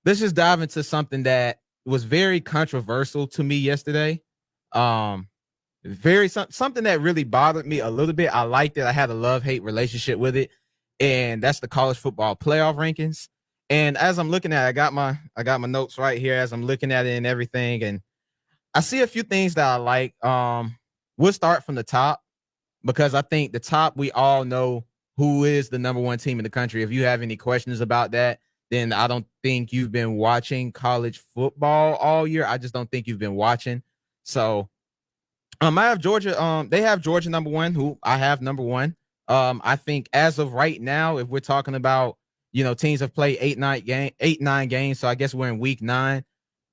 let's just dive into something that was very controversial to me yesterday. Um, something that really bothered me a little bit. I liked it. I had a love-hate relationship with it, and that's the college football playoff rankings. And as I'm looking at it, I got my notes right here as I'm looking at it and everything, and I see a few things that I like. We'll start from the top because I think the top, we all know who is the number one team in the country. If you have any questions about that, then I don't think you've been watching college football all year. I just don't think you've been watching. So I have Georgia. They have Georgia number one, who I have number one. I think as of right now, if we're talking about, teams have played 8, 9 games. So I guess we're in week 9.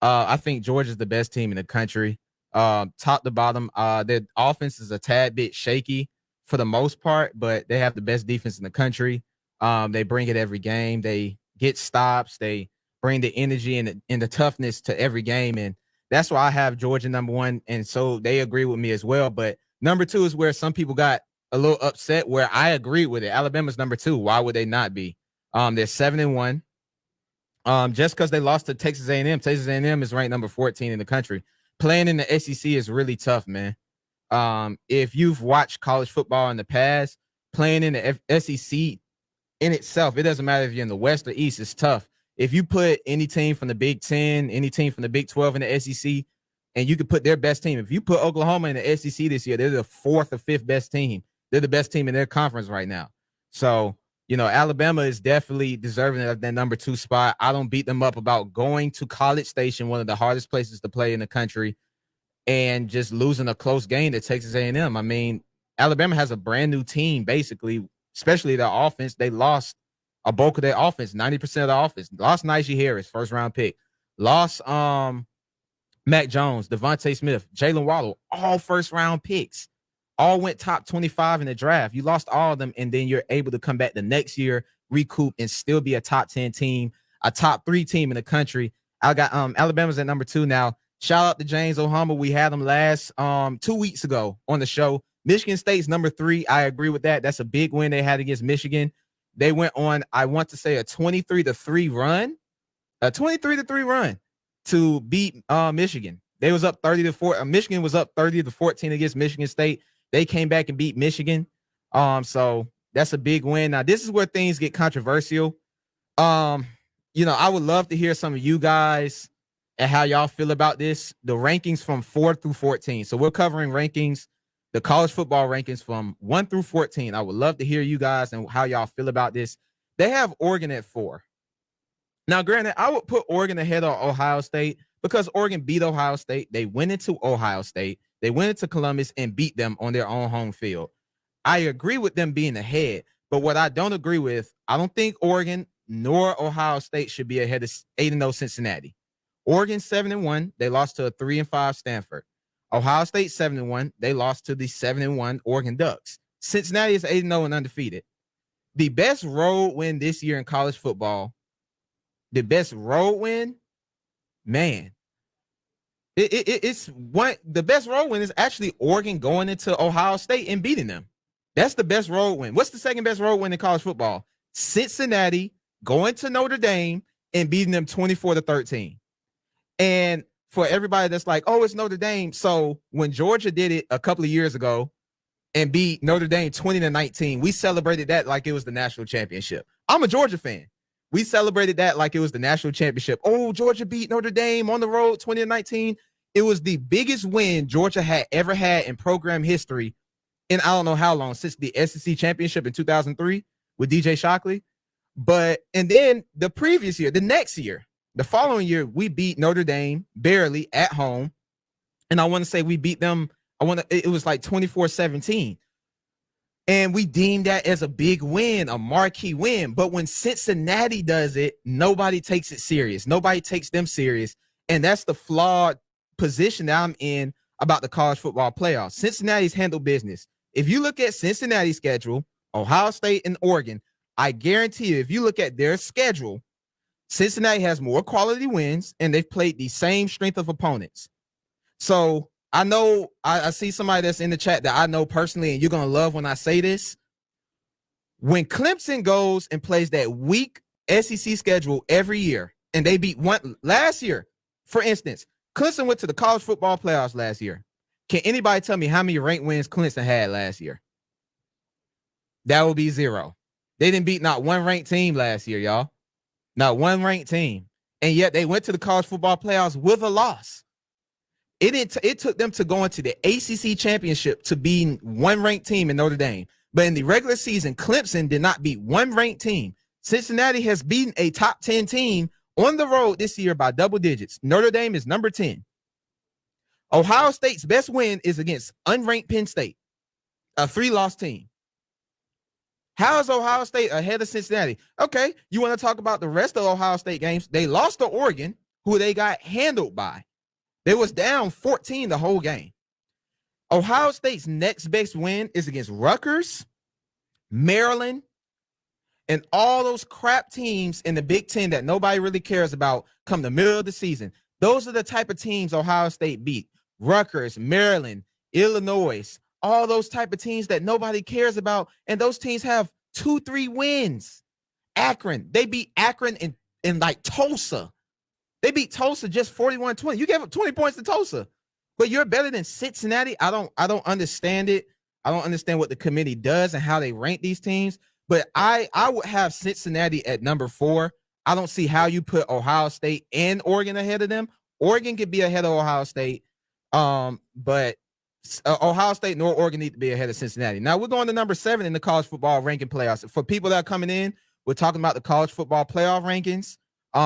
I think Georgia's the best team in the country. Top to bottom. Their offense is a tad bit shaky for the most part, but they have the best defense in the country. They bring it every game. They get stops. They bring the energy and the toughness to every game. And that's why I have Georgia number one. And so they agree with me as well. But number 2 is where some people got a little upset, where I agree with it. Alabama's number 2. Why would they not be? They're 7-1. Just because they lost to Texas A&M. Texas A&M is ranked number 14 in the country. Playing in the SEC is really tough, man. If you've watched college football in the past, playing in the SEC in itself, it doesn't matter if you're in the West or East, it's tough. If you put any team from the Big 10, any team from the Big 12 in the SEC, and you could put their best team, if you put Oklahoma in the SEC this year, they're the 4th or 5th best team. They're the best team in their conference right now. So, Alabama is definitely deserving of that number 2 spot. I don't beat them up about going to College Station, one of the hardest places to play in the country, and just losing a close game to Texas A&M. I mean, Alabama has a brand new team, basically, especially their offense. They lost a bulk of their offense, 90% of the offense. Lost Najee Harris, first-round pick. Lost Mac Jones, Devontae Smith, Jalen Waddle, all first-round picks. All went top 25 in the draft. You lost all of them, and then you're able to come back the next year, recoup, and still be a top 10 team, a top 3 team in the country. I got Alabama's at number 2 now. Shout out to James Ohama. We had him last 2 weeks ago on the show. Michigan State's number 3. I agree with that. That's a big win they had against Michigan. They went on, I want to say, a 23-3 run, to beat Michigan. They was up 30-4. Michigan was up 30-14 against Michigan State. They came back and beat Michigan. So that's a big win. Now, this is where things get controversial. I would love to hear some of you guys and how y'all feel about this. The rankings from 4 through 14. So we're covering rankings, the college football rankings from 1 through 14. I would love to hear you guys and how y'all feel about this. They have Oregon at 4. Now, granted, I would put Oregon ahead of Ohio State because Oregon beat Ohio State. They went into Ohio State. They went into Columbus and beat them on their own home field. I agree with them being ahead, but what I don't agree with, I don't think Oregon nor Ohio State should be ahead of 8-0 Cincinnati. Oregon 7-1, they lost to a 3-5 Stanford. Ohio State 7-1, they lost to the 7-1 Oregon Ducks. Cincinnati is 8-0 and undefeated. The best road win this year in college football, the best road win, man. The best road win is actually Oregon going into Ohio State and beating them. That's the best road win. What's the second best road win in college football? Cincinnati going to Notre Dame and beating them 24-13. And for everybody that's like, oh, it's Notre Dame. So when Georgia did it a couple of years ago and beat Notre Dame 20-19, we celebrated that like it was the national championship. I'm a Georgia fan. We celebrated that like it was the national championship. Oh, Georgia beat Notre Dame on the road 20-19. It was the biggest win Georgia had ever had in program history in I don't know how long, since the SEC championship in 2003 with DJ Shockley. And then the previous year, the next year, the following year, we beat Notre Dame barely at home. And I want to say we beat them. It was like 24-17. And we deemed that as a big win, a marquee win. But when Cincinnati does it, nobody takes it serious. Nobody takes them serious. And that's the flawed position that I'm in about the college football playoffs. Cincinnati's handled business. If you look at Cincinnati's schedule, Ohio State and Oregon, I guarantee you, if you look at their schedule, Cincinnati has more quality wins, and they've played the same strength of opponents. So I know I see somebody that's in the chat that I know personally, and you're going to love when I say this. When Clemson goes and plays that weak SEC schedule every year, and they beat one last year. For instance, Clemson went to the college football playoffs last year. Can anybody tell me how many ranked wins Clemson had last year? That would be 0. They didn't beat not one ranked team last year, y'all. Not one ranked team. And yet they went to the college football playoffs with a loss. It took them to go into the ACC championship to beat one ranked team in Notre Dame. But in the regular season, Clemson did not beat one ranked team. Cincinnati has beaten a top 10 team on the road this year by double digits. Notre Dame is number 10. Ohio State's best win is against unranked Penn State, a 3-loss team. How is Ohio State ahead of Cincinnati? Okay, you want to talk about the rest of Ohio State games? They lost to Oregon, who they got handled by. They was down 14 the whole game. Ohio State's next best win is against Rutgers, Maryland, and all those crap teams in the Big Ten that nobody really cares about come the middle of the season. Those are the type of teams Ohio State beat. Rutgers, Maryland, Illinois, all those type of teams that nobody cares about. And those teams have 2-3 wins. Akron, they beat Akron in like Tulsa. They beat Tulsa just 41-20. You gave up 20 points to Tulsa, but you're better than Cincinnati. I don't understand it. I don't understand what the committee does and how they rank these teams. But I would have Cincinnati at number 4. I don't see how you put Ohio State and Oregon ahead of them. Oregon could be ahead of Ohio State, but Ohio State nor Oregon need to be ahead of Cincinnati. Now we're going to number 7 in the college football ranking playoffs. For people that are coming in, we're talking about the college football playoff rankings.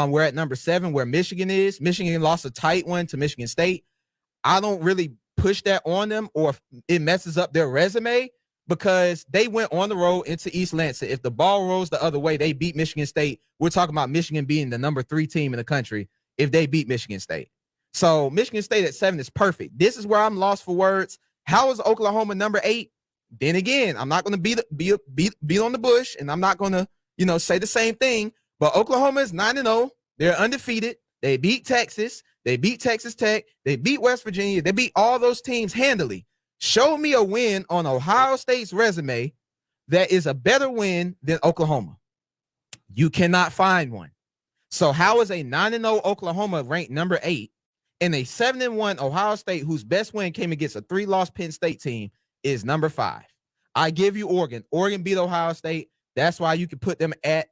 We're at number 7 where Michigan is. Michigan lost a tight one to Michigan State. I don't really push that on them or it messes up their resume because they went on the road into East Lansing. If the ball rolls the other way, they beat Michigan State. We're talking about Michigan being the number 3 team in the country if they beat Michigan State. So Michigan State at 7 is perfect. This is where I'm lost for words. How is Oklahoma number 8? Then again, I'm not going to beat on the bush, and I'm not going to, say the same thing. But Oklahoma is 9-0. They're undefeated. They beat Texas. They beat Texas Tech. They beat West Virginia. They beat all those teams handily. Show me a win on Ohio State's resume that is a better win than Oklahoma. You cannot find one. So how is a 9-0 Oklahoma ranked number 8 and a 7-1 Ohio State, whose best win came against a 3-loss Penn State team, is number 5? I give you Oregon. Oregon beat Ohio State. That's why you can put them at,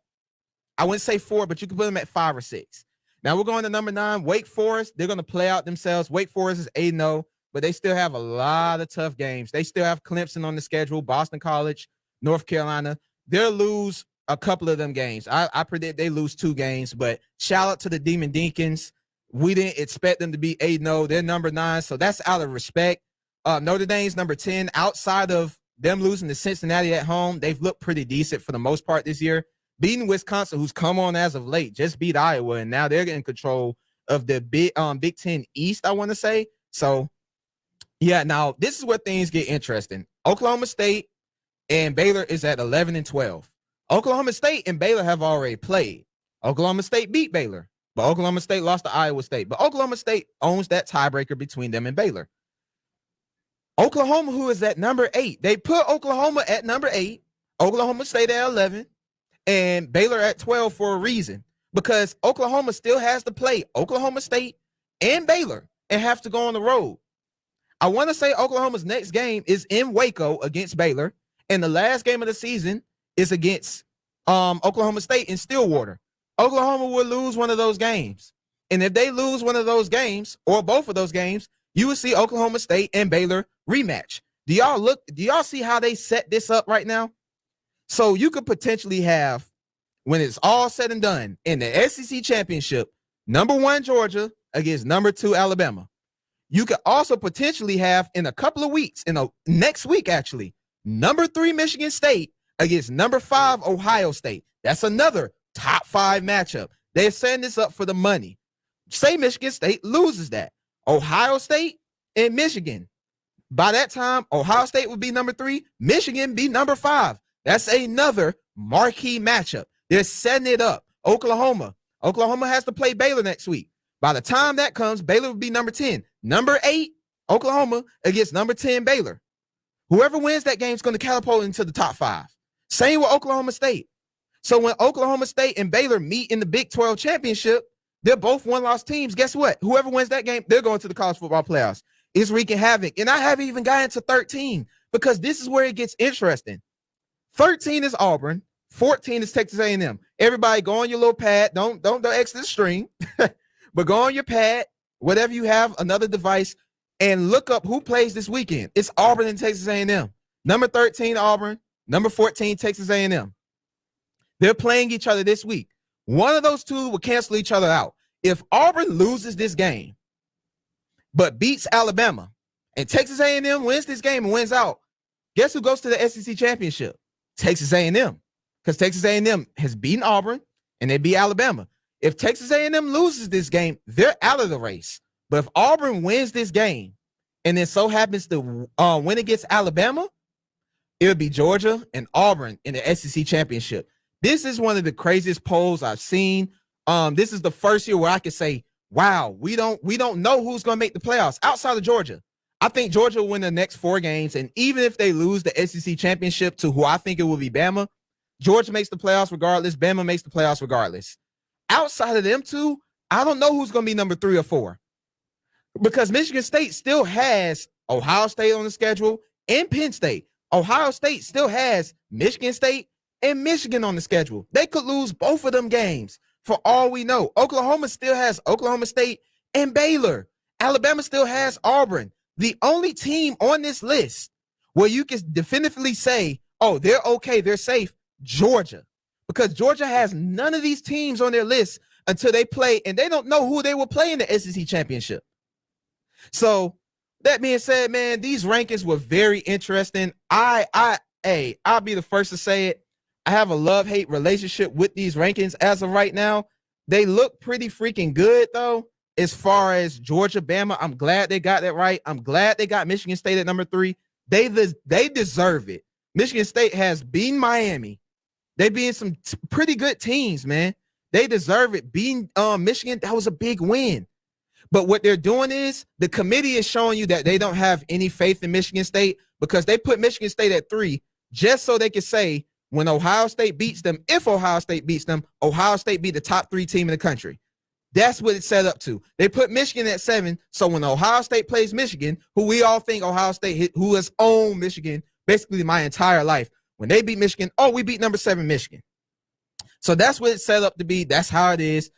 I wouldn't say 4, but you can put them at 5 or 6. Now we're going to number 9, Wake Forest. They're going to play out themselves. Wake Forest is 8-0, but they still have a lot of tough games. They still have Clemson on the schedule, Boston College, North Carolina. They'll lose a couple of them games. I predict they lose 2 games, but shout out to the Demon Deacons. We didn't expect them to be 8-0. They're number 9, so that's out of respect. Notre Dame's number 10. Outside of them losing to Cincinnati at home, they've looked pretty decent for the most part this year. Beating Wisconsin, who's come on as of late, just beat Iowa, and now they're in control of the Big Ten East, I want to say. So, yeah, now this is where things get interesting. Oklahoma State and Baylor is at 11 and 12. Oklahoma State and Baylor have already played. Oklahoma State beat Baylor, but Oklahoma State lost to Iowa State. But Oklahoma State owns that tiebreaker between them and Baylor. Oklahoma, who is at number 8, they put Oklahoma at number 8, Oklahoma State at 11, and Baylor at 12 for a reason, because Oklahoma still has to play Oklahoma State and Baylor and have to go on the road. I want to say Oklahoma's next game is in Waco against Baylor, and the last game of the season is against Oklahoma State in Stillwater. Oklahoma will lose one of those games, and if they lose one of those games or both of those games, you will see Oklahoma State and Baylor rematch. Do y'all see how they set this up right now? So you could potentially have, when it's all said and done, in the SEC championship, number 1 Georgia against number 2 Alabama. You could also potentially have in a couple of weeks, next week actually, number 3 Michigan State against number 5 Ohio State. That's another top 5 matchup. They're setting this up for the money. Say Michigan State loses that. Ohio State and Michigan. By that time, Ohio State would be number 3, Michigan be number 5. That's another marquee matchup. They're setting it up. Oklahoma has to play Baylor next week. By the time that comes, Baylor will be number 10. Number 8, Oklahoma against number 10 Baylor. Whoever wins that game is going to catapult into the top 5. Same with Oklahoma State. So when Oklahoma State and Baylor meet in the Big 12 championship, They're both one-loss teams. Guess what? Whoever wins that game, they're going to the college football playoffs. It's wreaking havoc. And I haven't even gotten to 13 because this is where it gets interesting. 13 is Auburn. 14 is Texas A&M. Everybody go on your little pad. Don't exit the stream, but go on your pad, whatever you have, another device, and look up who plays this weekend. It's Auburn and Texas A&M. Number 13, Auburn. Number 14, Texas A&M. They're playing each other this week. One of those two will cancel each other out. If Auburn loses this game, but beats Alabama, and Texas A&M wins this game and wins out, guess who goes to the SEC championship? Texas A&M, because Texas A&M has beaten Auburn and they beat Alabama. If Texas A&M loses this game, they're out of the race. But if Auburn wins this game and then so happens to win against Alabama, it would be Georgia and Auburn in the SEC championship. This is one of the craziest polls I've seen. This is the first year where I could say, wow, we don't know who's going to make the playoffs outside of Georgia. I think Georgia will win the next 4 games, and even if they lose the SEC championship to who I think it will be Bama, Georgia makes the playoffs regardless. Bama makes the playoffs regardless. Outside of them two, I don't know who's going to be number 3 or 4 because Michigan State still has Ohio State on the schedule and Penn State. Ohio State still has Michigan State and Michigan on the schedule. They could lose both of them games for all we know. Oklahoma still has Oklahoma State and Baylor. Alabama still has Auburn. The only team on this list where you can definitively say, oh, they're okay, they're safe, Georgia. Because Georgia has none of these teams on their list until they play, and they don't know who they will play in the SEC championship. So that being said, man, these rankings were very interesting. I'll be the first to say it. I have a love-hate relationship with these rankings as of right now. They look pretty freaking good, though, as far as Georgia, Bama. I'm glad they got that right. I'm glad they got Michigan State at number 3. They deserve it. Michigan State has beaten Miami. They beat some pretty good teams, man. They deserve it. Beating Michigan, that was a big win. But what they're doing is the committee is showing you that they don't have any faith in Michigan State because they put Michigan State at 3 just so they can say when Ohio State beats them, if Ohio State beats them, Ohio State be the top 3 team in the country. That's what it's set up to. They put Michigan at 7, so when Ohio State plays Michigan, who we all think Ohio State who has owned Michigan basically my entire life, when they beat Michigan, oh, we beat number 7 Michigan. So that's what it's set up to be. That's how it is.